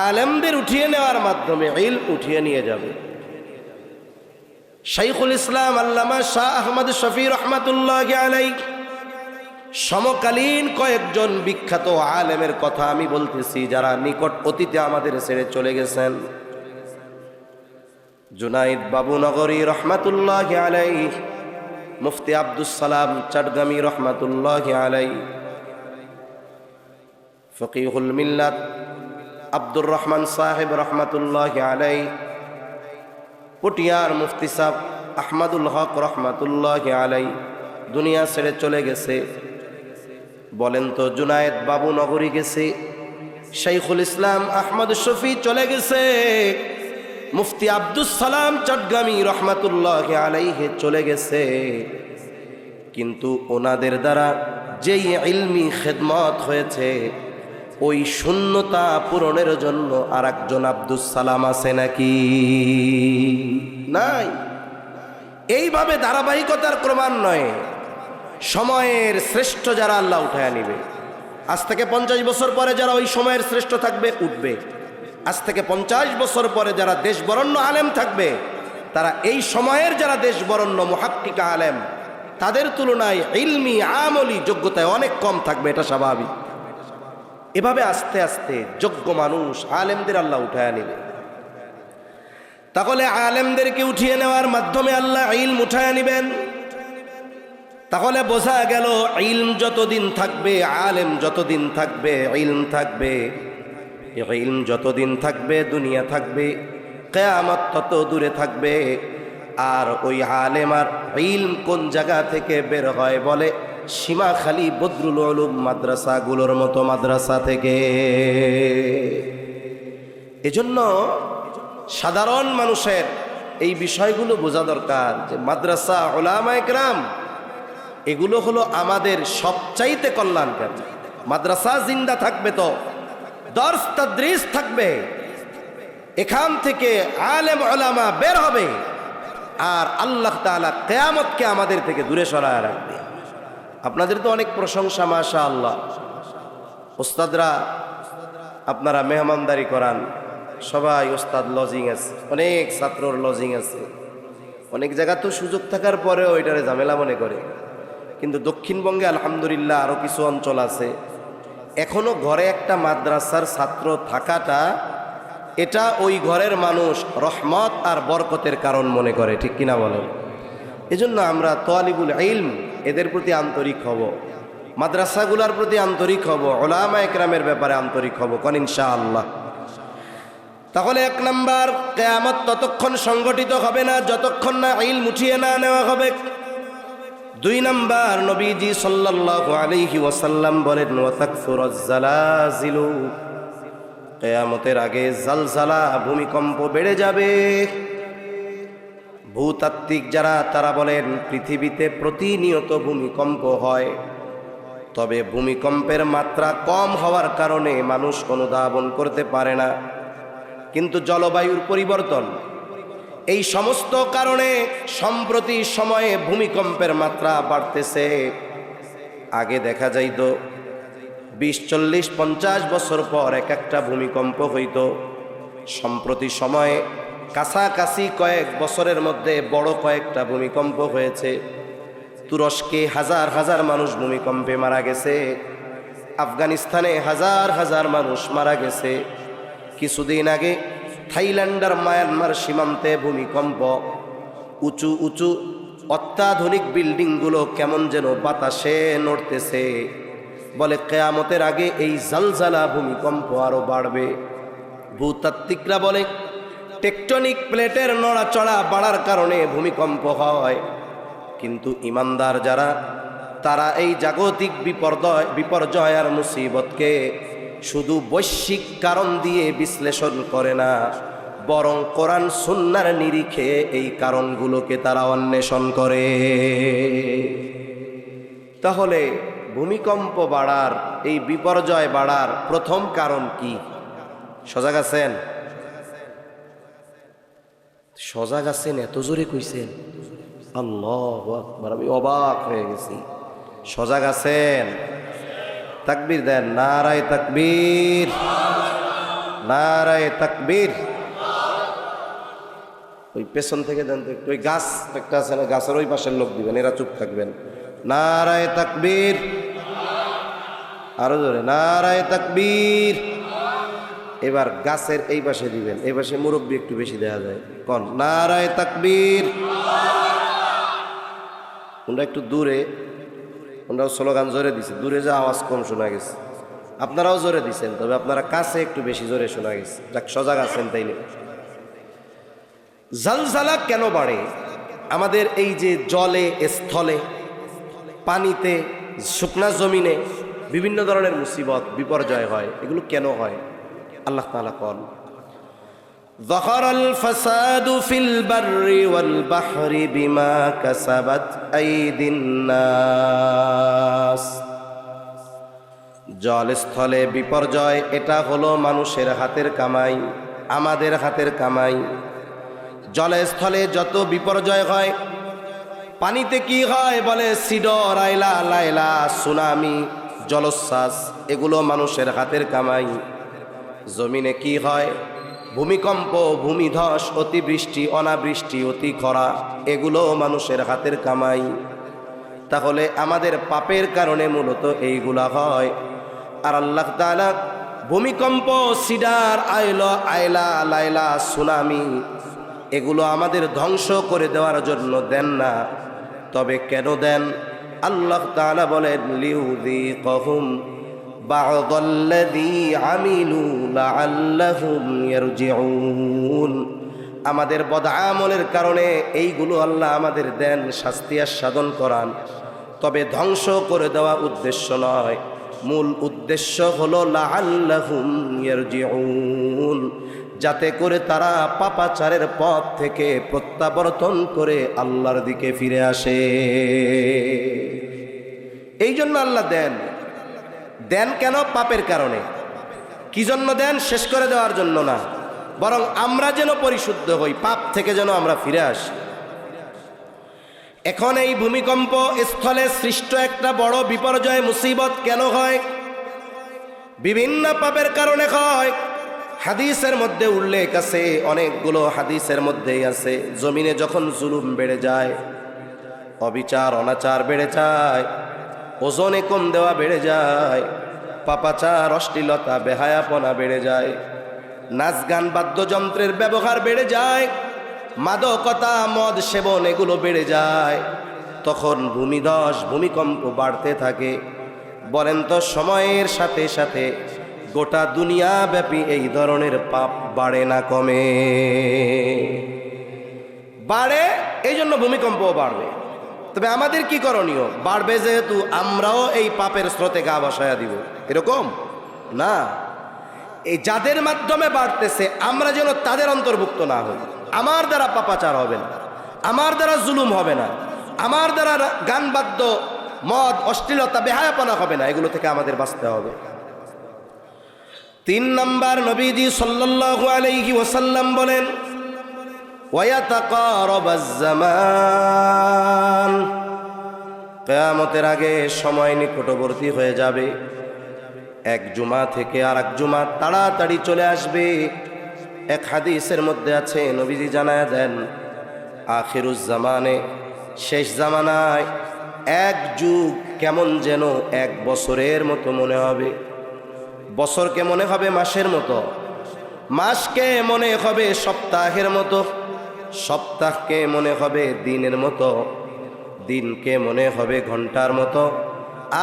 [SPEAKER 1] আলেমদের উঠিয়ে নেওয়ার মাধ্যমে ইলম উঠিয়ে নিয়ে যাবে। শাইখুল ইসলাম আল্লামা শাহ আহমদ শফি রহমাতুল্লাহি আলাইহি সমকালীন কয়েকজন বিখ্যাত আলেমের কথা আমি বলতেছি, যারা নিকট অতীতে আমাদের ছেড়ে চলে গেছেন। জুনাইদ বাবু নগরী রহমাতুল্লাহি আলাইহি, মুফতি আব্দুস সালাম চটগামী রহমাতুল্লাহি আলাইহি, ফকিহুল মিল্লাত আব্দুর রহমান সাহেব রহমাতুল্লাহি আলাইহি, পটিয়ার মুফতি সাহেব আহমদুল হক রহমাতুল্লাহি আলাইহি দুনিয়া ছেড়ে চলে গেছে। বলেন তো, জুনায়েদ বাবু নগরী গেছে, শাইখুল ইসলাম আহমদ শফি চলে গেছে, মুফতি আব্দুস সালাম চটগামী রহমাতুল্লাহি আলাইহি চলে গেছে, কিন্তু ওনাদের দ্বারা যেই ইলমি খেদমত হয়েছে ওই শূন্যতা পূরণের জন্য আর একজন আব্দুস সালাম আছে নাকি? নাই। এইভাবে ধারাবাহিকতার ক্রমান্বয়ে সময়ের শ্রেষ্ঠ যারা আল্লাহ উঠায় নিবে। আজ থেকে 50 বছর পরে যারা ওই সময়ের শ্রেষ্ঠ থাকবে উঠবে। আজ থেকে 50 বছর পরে যারা দেশ বরণ্য আলেম থাকবে, তারা এই সময়ের যারা দেশ বরণ্য মুহাক্কিক আলেম, তাদের তুলনায় ইলমি আমলি যোগ্যতায় অনেক কম থাকবে, এটা স্বাভাবিক। এভাবে আস্তে আস্তে যোগ্য মানুষ আলেমদের আল্লাহ উঠায় নিবে। তাহলে আলেমদেরকে উঠিয়ে নেওয়ার মাধ্যমে আল্লাহ ইলম উঠায় নিবেন। তাহলে বোঝা গেল, ইলম যতদিন থাকবে, আলেম যতদিন থাকবে, ইলম থাকবে। ইলম যতদিন থাকবে দুনিয়া থাকবে, কিয়ামত তত দূরে থাকবে। আর ওই আলেম আর ইলম কোন জায়গা থেকে বের হয়? বলে সীমাখালী বদরুল উলুম মাদ্রাসাগুলোর মতো মাদ্রাসা থেকে। এজন্য সাধারণ মানুষের এই বিষয়গুলো বোঝা দরকার যে মাদ্রাসা, উলামায়ে কেরাম এগুলো হলো আমাদের সবচাইতে কল্যাণকারী। মাদ্রাসা জিন্দা থাকবে তো দর্স তাদরিস থাকবে, এখান থেকে আলেম উলামা বের হবে, আর আল্লাহ তাআলা কিয়ামতকে আমাদের থেকে দূরে সরায় রাখবে। আপনাদের তো অনেক প্রশংসা, মাশাআল্লাহ। ওস্তাদরা আপনারা মেহমানদারি করান, সবাই ওস্তাদ লজিং আছে, অনেক ছাত্রর লজিং আছে। অনেক জায়গা তো সুযোগ থাকার পরেও ওইটারে ঝামেলা মনে করে, কিন্তু দক্ষিণবঙ্গে আলহামদুলিল্লাহ আরও কিছু অঞ্চল আছে এখনো ঘরে একটা মাদ্রাসার ছাত্র থাকাটা, এটা ওই ঘরের মানুষ রহমত আর বরকতের কারণ মনে করে, ঠিক কিনা বলেন? এজন্য আমরা তালিবুল ইলম এদের প্রতি আন্তরিক হব, মাদ্রাসাগুলোর প্রতি আন্তরিক হব, উলামায়ে কেরামের ব্যাপারে আন্তরিক হব, কোন ইনশাআল্লাহ। তাহলে 1 নাম্বার, কিয়ামত ততক্ষণ সংগঠিত হবে না যতক্ষণ না ইলম উঠিয়ে না নেওয়া হবে। 2 নাম্বার, নবীজি সাল্লাল্লাহু আলাইহি ওয়াসাল্লাম বলেন, ওয়া তাকসুরুজ জালাজিলু, কিয়ামতের আগে জালজালা ভূমিকম্প বেড়ে যাবে। ভূতাত্ত্বিক যারা, তারা বলেন পৃথিবীতে প্রতিনিয়ত ভূমিকম্প হয়, তবে ভূমিকম্পের মাত্রা কম হওয়ার কারণে মানুষ অনুধাবন করতে পারে না। কিন্তু জলবায়ুর পরিবর্তন, এই সমস্ত কারণে সম্প্রতি সময়ে ভূমিকম্পের মাত্রা বাড়তেছে। আগে দেখা যাইত 20, 40, 50 বছর পর একটা ভূমিকম্প হইত। সম্প্রতি সময়ে কাছাকাছি কয়েক বছরের মধ্যে বড় কয়েকটা ভূমিকম্প হয়েছে। তুরস্কে হাজার হাজার মানুষ ভূমিকম্পে মারা গেছে, আফগানিস্তানে হাজার হাজার মানুষ মারা গেছে। কিছুদিন আগে থাইল্যান্ড আর মায়ানমার সীমান্তে ভূমিকম্প, উঁচু উঁচু অত্যাধুনিক বিল্ডিংগুলো কেমন যেন বাতাসে নড়তেছে। বলে কিয়ামতের আগে এই জালজালা ভূমিকম্প আরো বাড়বে। ভূতাত্ত্বিকরা বলে টেকটনিক প্লেটের নড়াচড়া বাড়ার কারণে ভূমিকম্প হয়, কিন্তু ঈমানদার যারা তারা এই জাগতিক বিপর্যয় আর মুসিবতকে শুধু বৈশ্বিক কারণ দিয়ে বিশ্লেষণ করে না, বরং কোরআন সুন্নাহর নিরিখে এই কারণগুলোকে তারা অন্বেষণ করে। তাহলে ভূমিকম্প বাড়ার, এই বিপর্যয় বাড়ার প্রথম কারণ কি? সজাগ আছেন? সজাগ আছেন? এত জোরে কইছেন, আল্লাহু আকবার, আমি অবাক হয়ে গেছি। সজাগ আছেন? তাকবীর দেন, নারায়ে তাকবীর, নারায়ে তাকবীর। ওই পেছন থেকে দেন তো একটু, ওই গাছ একটা আছে না, গাছের ওই পাশের লোক দিবেন, এরা চুপ থাকবেন। নারায়ে তাকবীর, আরো জোরে, নারায়ে তাকবীর। এবার গাছের এই পাশে দিবেন, এই পাশে মুরব্বী একটু বেশি দেয়া যায়। কোন? নারায়ে তাকবীর। ওরা একটু দূরে, ওনারাও স্লোগান জোরে দিছে, দূরে যা আওয়াজ কম শোনা গেছে। আপনারাও জোরে দিচ্ছেন, তবে আপনারা কাছে একটু বেশি জোরে শোনা গেছে। যাক, সজাগ আছেন তাইলে। জালজালা কেন বাড়ে? আমাদের এই যে জলে, স্থলে, পানিতে, শুকনা জমিনে বিভিন্ন ধরনের মুসিবত, বিপর্যয় হয়, এগুলো কেন হয়? আল্লাহ তাআলা বলেন, যাহারাল ফাসাদু ফিল বাররি ওয়াল বাহরি বিমা কাসাবাত আইদিন নাস। জল স্থলে বিপর্যয়, এটা হলো মানুষের হাতের কামাই, আমাদের হাতের কামাই। জলে স্থলে যত বিপর্যয় হয়, পানিতে কি হয়? বলে সিডর, আইলা, লাইলা, সুনামি, জলোচ্ছ্বাস, এগুলো মানুষের হাতের কামাই। জমিনে কি হয়? ভূমিকম্প, ভূমিধস, অতিবৃষ্টি, অনাবৃষ্টি, অতি খরা, এগুলো মানুষের হাতের কামাই। তাহলে আমাদের পাপের কারণে মূলত এইগুলা হয়। আর আল্লাহ তাআলা ভূমিকম্প, সিডার, আইলা, লাইলা, সুনামি, এগুলো আমাদের ধ্বংস করে দেওয়ার জন্য দেন না। তবে কেন দেন? আল্লাহ তাআলা বলেন, লিউযীকাহুম বা'দাল্লাযী আমিলু লাআল্লাহুম ইয়ারজিউন। আমাদের বদআমলের কারণে এইগুলো আল্লাহ আমাদের দেন, শাস্তি আস্বাদন করান। তবে ধ্বংস করে দেওয়া উদ্দেশ্য নয়, মূল উদ্দেশ্য হলো লাআল্লাহুম ইয়ারজিউন, যাতে করে তারা পাপাচারের পথ থেকে প্রত্যাবর্তন করে আল্লাহর দিকে ফিরে আসে। এই জন্য আল্লাহ দেন। দেন কেন? পাপের কারণে। কি জন্য দেন? শেষ করে দেওয়ার জন্য না, বরং আমরা যেন পরিশুদ্ধ হই, পাপ থেকে যেন আমরা ফিরে আসি। এখন এই ভূমিকম্প স্থলে সৃষ্ট একটা বড় বিপর্যয়, মুসিবত কেন হয়? বিভিন্ন পাপের কারণে হয়। হাদিসের মধ্যে উল্লেখ আছে, অনেকগুলো হাদিসের মধ্যেই আছে, জমিনে যখন জুলুম বেড়ে যায়, অবিচার, অনাচার বেড়ে যায়, ওজনে কম দেওয়া বেড়ে যায়, পাপাচার, অশ্লীলতা, বেহায়াপনা বেড়ে যায়, নাচ গান, বাদ্যযন্ত্রের ব্যবহার বেড়ে যায়, মাদকতা, মদ সেবন, এগুলো বেড়ে যায়, তখন ভূমিধস, ভূমিকম্প বাড়তে থাকে। বলেন তো, সময়ের সাথে সাথে গোটা দুনিয়া ব্যাপী এই ধরনের পাপ বাড়ে না কমে? বাড়ে, এই জন্য ভূমিকম্পও বাড়বে। তবে আমাদের কি করণীয়? বাড়বে যেহেতু, আমরাও এই পাপের স্রোতে গা ভাসায়া দিব, এরকম না। এই যাদের মাধ্যমে বাড়তেছে, আমরা যেন তাদের অন্তর্ভুক্ত না হই। আমার দ্বারা পাপাচার হবে না, আমার দ্বারা জুলুম হবে না, আমার দ্বারা গান, বাদ্য, মদ, অশ্লীলতা, বেহায়াপনা হবে না। এগুলো থেকে আমাদের বাঁচতে হবে। 3 নাম্বার, নবীজি সাল্লাল্লাহু আলাইহি ওয়াসাল্লাম বলেন, ওয়ায়াতাকারাবাজ জামান, কিয়ামতের আগে সময় নিকটবর্তী হয়ে যাবে। এক জুমা থেকে আর এক জুমা তাড়াতাড়ি চলে আসবে। এক হাদিসের মধ্যে আছে, নবীজি জানায়া দেন, আখিরুজ জামানে, শেষ জামানায় এক যুগ কেমন যেন 1 বছরের মতো মনে হবে, বছরকে মনে হবে মাসের মতো, মাসকে মনে হবে সপ্তাহের মতো, সপ্তাহকে মনে হবে দিনের মতো, দিনকে মনে হবে ঘন্টার মতো,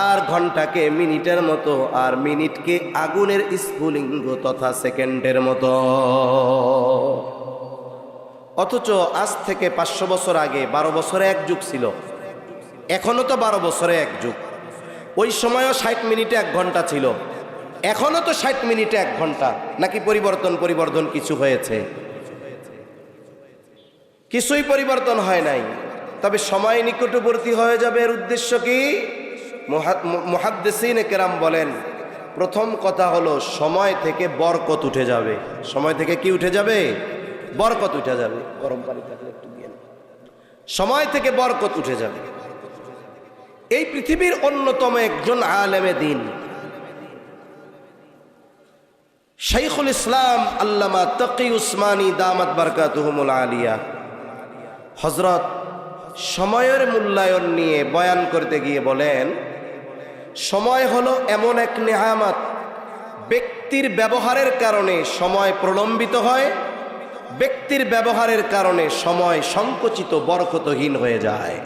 [SPEAKER 1] আর ঘন্টাকে মিনিটের মতো, আর মিনিটকে আগুনের স্ফুলিঙ্গ তথা সেকেন্ডের মতো। অথচ আজ থেকে 500 বছর আগে 12 বছরে এক যুগ ছিল, এখনো তো 12 বছরে এক যুগ। ওই সময়ও 60 মিনিটে 1 ঘন্টা ছিল, এখনো তো 60 মিনিটে 1 ঘন্টা। নাকি পরিবর্তন কিছু হয়েছে? কিছুই পরিবর্তন হয় নাই। তবে সময় নিকটবর্তী হয়ে যাবে, এর উদ্দেশ্য কি? মুহাদ্দিসিনে কেরাম বলেন, প্রথম কথা হলো সময় থেকে বরকত উঠে যাবে। সময় থেকে কি উঠে যাবে? বরকত উঠে যাবে। গরম পানি থাকলে একটু দিয়ে নাও। সময় থেকে বরকত উঠে যাবে। এই পৃথিবীর অন্যতম একজন আলেমে দিন শাইখুল ইসলাম আল্লামা তাকি উসমানী দামাত বারকাতুহুমুল আলিয়া হযরত সময়ের মূল্যায়ন নিয়ে বয়ান করতে গিয়ে বলেন, সময় হলো এমন এক নেয়ামত, ব্যক্তির ব্যবহারের কারণে সময় প্রলম্বিত হয়, ব্যক্তির ব্যবহারের কারণে সময় সংকুচিত বরকতহীন হয়ে যায়।